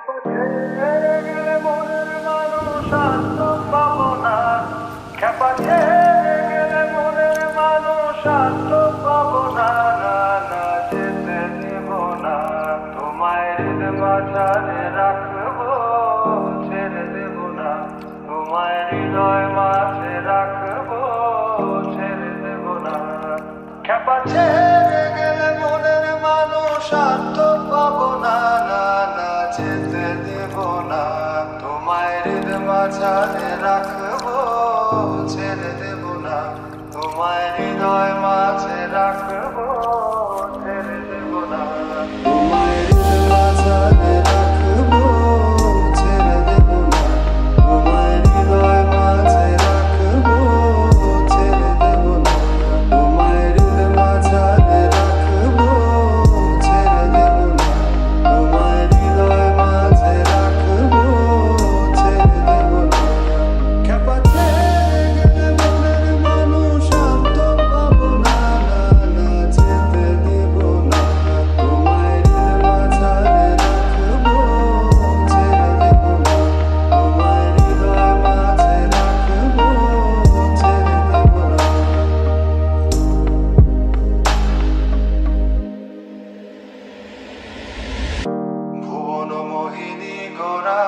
ছেড়ে গেলে মনের মানুষ আর তো পাবো না। খেপা ছেড়ে গেলে মনের মানুষ আর তো পাবো না। না না, যেতে দেব না। তোমায় হৃদ মাঝারে রাখবো, ছেড়ে দেব না। তোমায় হৃদয় মাঝে রাখবো, ছেড়ে দেব না। খেপা ছেড়ে গেলে মনের মানুষ আর তো পাবো না। না না, যেতে দেব না। তোমায় হৃদ মাঝারে রাখবো, ছেড়ে দেব না। তোমায় হৃদয় মাঝে রাখবো, ছেড়ে দেব না। তোমায় হৃদ মাঝারে রাখবো, ছেড়ে দেব না। তোমায় হৃদয় মাঝে রাখবো, ছেড়ে দেব না। তোমায় হৃদ মাঝারে রাখবো, ছেড়ে দেব না। তোমায় হৃদয় মাঝে রাখবো, ছেড়ে দেব না। খেপা ছেড়ে গেলে মনের মানুষ আর তো পাবো না। না না, যেতে দেব না। তোমায় হৃদ মাঝারে রাখবো, ছেড়ে দেব না। তোমায় হৃদয় মাঝে রাখবো, ছেড়ে দেব না। ভুবন মোহিনী গোরা